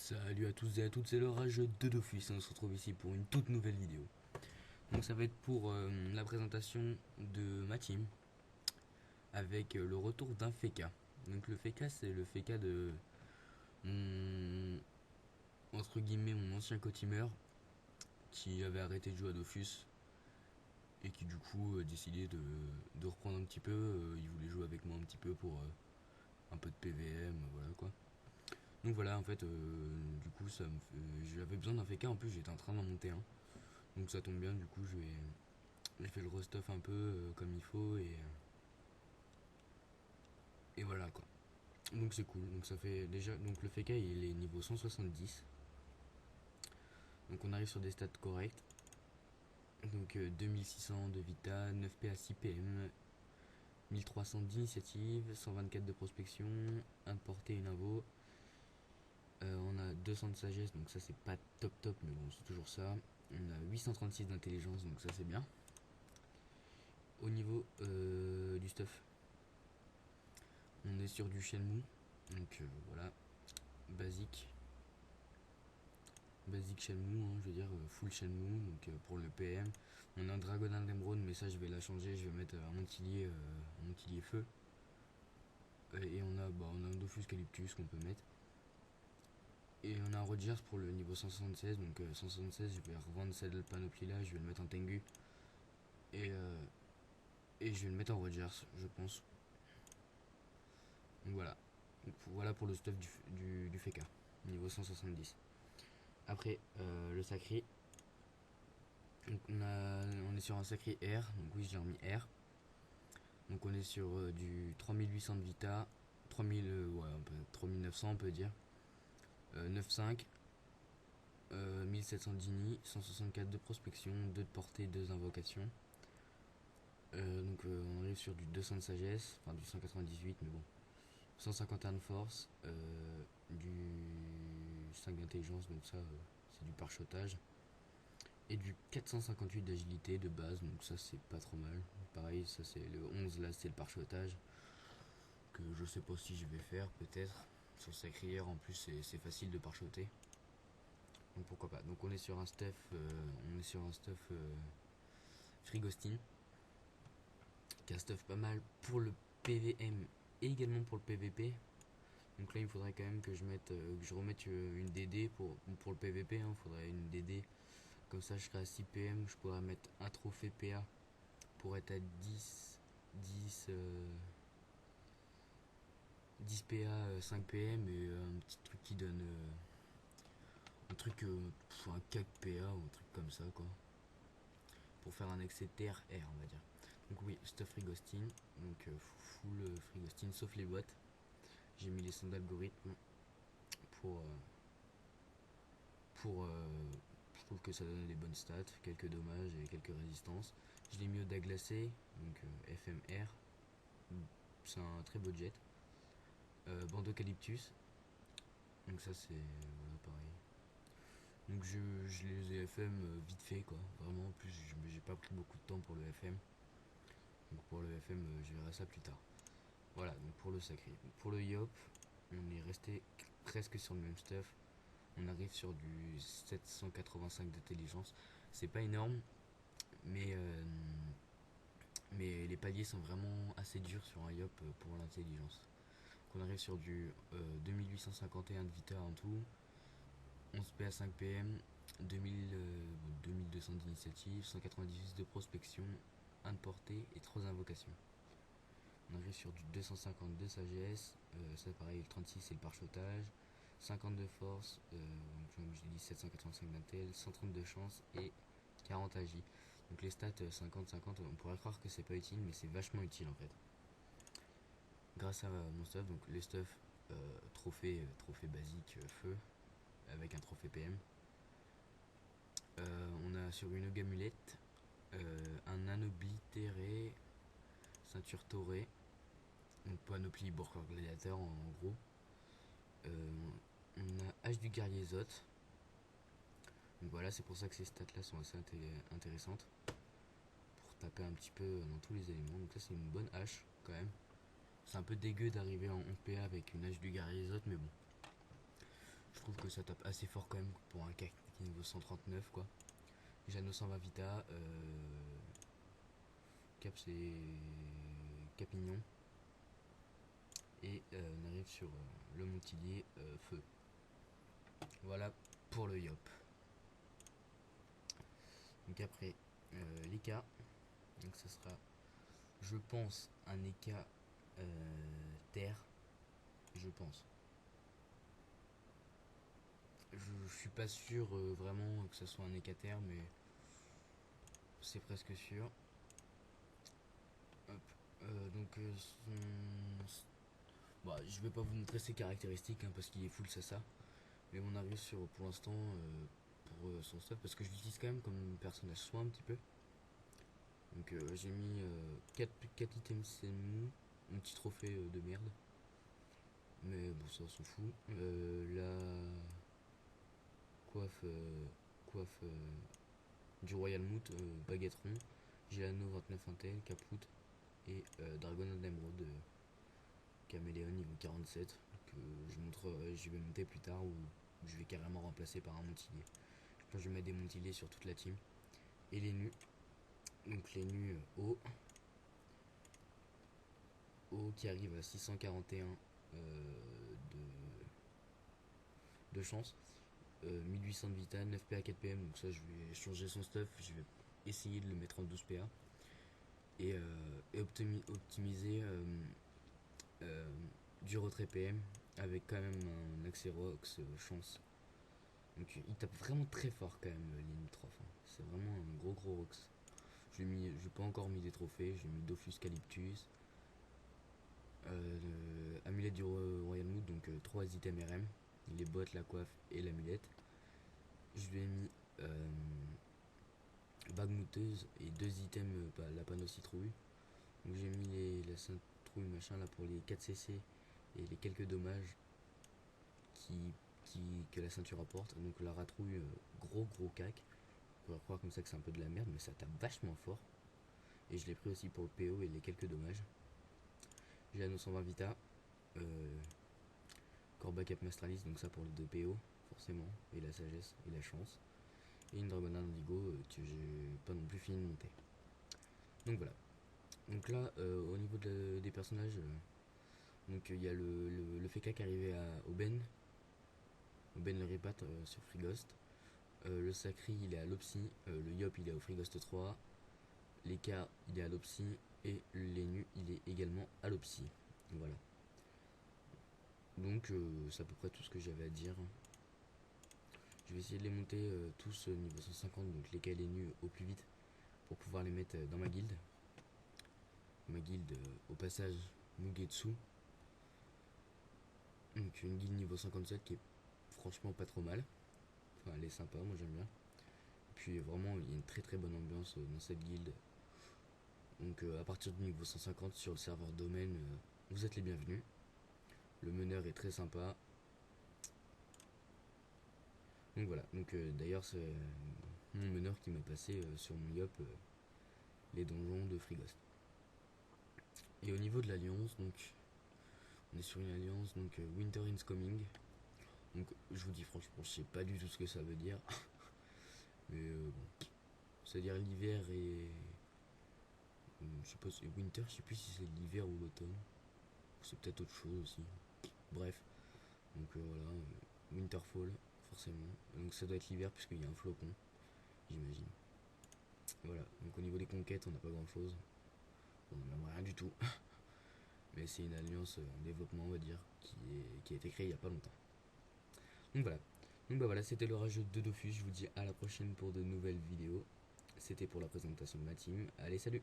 Salut à tous et à toutes, c'est le rageux de Dofus et on se retrouve ici pour une toute nouvelle vidéo. Donc ça va être pour la présentation de ma team avec le retour d'un FK. Donc le FK c'est le FK de mon entre guillemets mon ancien co-teamer qui avait arrêté de jouer à Dofus et qui du coup a décidé de reprendre un petit peu. Il voulait jouer avec moi un petit peu pour un peu de PVM, voilà quoi. Donc voilà en fait du coup j'avais besoin d'un FK, en plus j'étais en train d'en monter un. Donc ça tombe bien, du coup j'ai fait le re-stuff un peu comme il faut et voilà quoi. Donc c'est cool. Donc ça fait déjà, donc le FK il est niveau 170. Donc on arrive sur des stats corrects. Donc 2600 de vita, 9 PA, 6 PM, 1300 d'initiative, 124 de prospection, 1 de portée, une invo. On a 200 de sagesse, donc ça c'est pas top top, mais bon c'est toujours ça. On a 836 d'intelligence, donc ça c'est bien. Au niveau du stuff, on est sur du Shenmue, donc voilà, basique. Basique Shenmue, hein, je veux dire full Shenmue, donc pour le PM. On a un Dragonal Emerald, mais ça je vais la changer, je vais mettre un outilier feu. Et on a un Dofus Calyptus qu'on peut mettre. Et on a un Rogers pour le niveau 176, donc 176 je vais revendre cette panoplie là, je vais le mettre en Tengu. Et, euh, et je vais le mettre en Rogers, je pense. Donc voilà. Donc, voilà pour le stuff du FK, niveau 170. Après, le sacré. Donc on est sur un sacré R, donc oui j'ai remis R. Donc on est sur du 3800 de Vita, 3000, ouais, 3900 on peut dire, 9,5, 1700 d'Ini, 164 de prospection, 2 de portée, 2 invocations. Donc on arrive sur du 200 de sagesse, enfin du 198 mais bon. 151 de force, du 5 d'intelligence, donc ça c'est du parchotage. Et du 458 d'agilité de base, donc ça c'est pas trop mal. Pareil, ça c'est le 11 là, c'est le parchotage. Que je sais pas si je vais faire, peut-être. Sur sa crière en plus c'est facile de parchoter. Donc pourquoi pas. Donc on est sur un stuff Frigostine. Qui est un stuff pas mal pour le PVM et également pour le PVP. Donc là il faudrait quand même que que je remette une DD pour le PVP, hein. Il faudrait une DD. Comme ça je serai à 6 PM, je pourrais mettre un trophée PA pour être à 10 PA, 5 PM et un petit truc qui donne un truc, un CAC PA ou un truc comme ça quoi. Pour faire un accès TR, on va dire. Donc oui, stuff Frigostine, donc full Frigostine sauf les boîtes. J'ai mis les sons d'algorithme pour, pour je trouve que ça donne des bonnes stats, quelques dommages et quelques résistances. Je l'ai mis au glacé, donc FMR, c'est un très beau jet. Bandocalyptus, donc ça c'est voilà pareil. Donc je les ai FM vite fait quoi, vraiment en plus j'ai pas pris beaucoup de temps pour le FM. Donc pour le FM je verrai ça plus tard. Voilà donc pour le sacré. Pour le Yop, on est resté presque sur le même stuff. On arrive sur du 785 d'intelligence. C'est pas énorme, mais, euh, mais les paliers sont vraiment assez durs sur un Yop pour l'intelligence. On arrive sur du 2851 de Vita en tout, 11 PA 5 PM, 2200 d'initiative, 198 de prospection, 1 de portée et 3 invocations. On arrive sur du 250 de sagesse, ça pareil, le 36 c'est le parchotage, 50 de force, comme je l'ai dit 785 d'intel, 130 de chance et 40 agi. Donc les stats 50-50, on pourrait croire que c'est pas utile, mais c'est vachement utile en fait. Grâce à mon stuff, donc les stuff trophée basique feu, avec un trophée PM. On a sur une gamulette un anoblitéré, ceinture taurée, donc panoplie Borker Gladiateur en gros. On a H du guerrier Zot. Donc voilà, c'est pour ça que ces stats là sont assez intéressantes. Pour taper un petit peu dans tous les éléments. Donc ça c'est une bonne hache quand même. C'est un peu dégueu d'arriver en 11 PA avec une hache du guerrier Zot, mais bon. trouve que ça tape assez fort quand même pour un CAC niveau 139 quoi. Déjà 920 Vita, Cap c'est Capignon. Et on arrive sur le Montilier Feu. Voilà pour le Yop. Donc après l'Eka. Donc ce sera, je pense, un Eka terre. Je pense. Je suis pas sûr vraiment que ce soit un Eka terre, mais c'est presque sûr. Hop. Bah, je vais pas vous montrer ses caractéristiques hein, parce qu'il est full ça. Mais on arrive sur pour l'instant pour son stuff parce que je l'utilise quand même comme personnage soin un petit peu. Donc j'ai mis 4 items c'est mou, un petit trophée de merde. Mais bon ça on s'en fout. La coiffe du Royal Moot, Baguetteron, Gilano 29 Intel, Caprout et Dragon d'Emeraude Caméléon niveau 47 que je vais monter plus tard ou je vais carrément remplacer par un Montillier. Je pense que je vais mettre des Montiliers sur toute la team. Et les nus. Donc les nus haut qui arrive à 641 de chance. 1800 de Vita, 9 PA, 4 PM. Donc ça je vais changer son stuff. Je vais essayer de le mettre en 12 PA. Et optimiser du retrait PM avec quand même un accès Rox chance. Donc il tape vraiment très fort quand même Limitrof. Hein. C'est vraiment un gros Rox. J'ai pas encore mis des trophées. J'ai mis Dofus Calyptus, amulette du Royal Mood, donc 3 items RM, les bottes, la coiffe et l'amulette. Je lui ai mis bague mouteuse et 2 items la panneau citrouille. Donc j'ai mis la citrouille machin là pour les 4 CC et les quelques dommages que la ceinture apporte. Donc la ratrouille gros cac. On pourrait croire comme ça que c'est un peu de la merde, mais ça tape vachement fort. Et je l'ai pris aussi pour le PO et les quelques dommages. J'ai la 920 Vita, Corba Cap Mastralis, donc ça pour le 2 PO, forcément, et la sagesse et la chance. Et une Dragonade Indigo que j'ai pas non plus fini de monter. Donc voilà. Donc là, au niveau des personnages, donc il y a le Feka qui est arrivé à Aubaine le Ripat sur Frighost. Le Sacri il est à l'Opsy, le Yop il est au Frighost 3, l'Eka il est à l'Opsy et l'Enu il est également à l'Opsy. Voilà. Donc c'est à peu près tout ce que j'avais à dire. Je vais essayer de les monter tous niveau 150, donc les et les nus au plus vite pour pouvoir les mettre dans ma guilde. Ma guilde au passage Mugetsu. Donc une guilde niveau 57 qui est franchement pas trop mal. Enfin elle est sympa, moi j'aime bien. Et puis vraiment il y a une très bonne ambiance dans cette guilde. Donc à partir du niveau 150 sur le serveur domaine, vous êtes les bienvenus. Le meneur est très sympa. Donc voilà, donc d'ailleurs c'est mon meneur qui m'a passé sur mon Yop les donjons de Frighost. Et au niveau de l'alliance, donc on est sur une alliance, donc Winter is Coming. Donc je vous dis franchement, je sais pas du tout ce que ça veut dire. Mais bon, c'est-à-dire l'hiver et je sais pas, c'est winter, je sais plus si c'est l'hiver ou l'automne. C'est peut-être autre chose aussi. Bref, donc voilà, Winterfall, forcément. Donc ça doit être l'hiver puisqu'il y a un flocon, j'imagine. Voilà, donc au niveau des conquêtes, on n'a pas grand chose. On n'a même rien du tout. Mais c'est une alliance en développement, on va dire, qui a été créée il n'y a pas longtemps. Donc voilà. Donc bah voilà, c'était le rageux de Dofus. Je vous dis à la prochaine pour de nouvelles vidéos. C'était pour la présentation de ma team. Allez, salut!